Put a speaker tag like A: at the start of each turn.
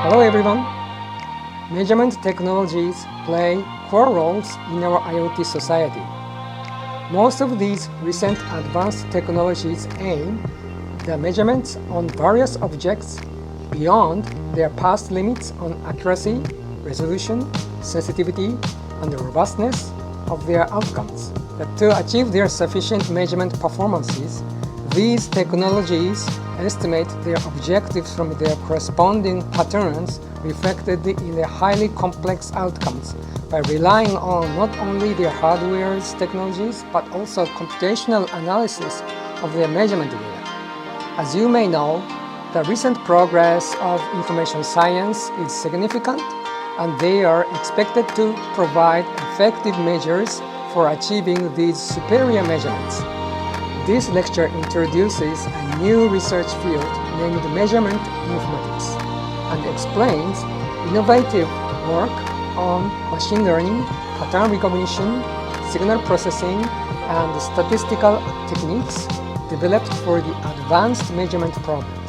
A: Hello everyone! Measurement technologies play core roles in our IoT society. Most of these recent advanced technologies aim the measurements on various objects beyond their past limits on accuracy, resolution, sensitivity, and robustness of their outcomes. But to achieve their sufficient measurement performances, these technologies estimate their objectives from their corresponding patterns reflected in their highly complex outcomes by relying on not only their hardware's technologies but also computational analysis of their measurement data. As you may know, the recent progress of information science is significant, and they are expected to provide effective measures for achieving these superior measurements. This lecture introduces a new research field named measurement informatics and explains innovative work on machine learning, pattern recognition, signal processing, and statistical techniques developed for the advanced measurement problems.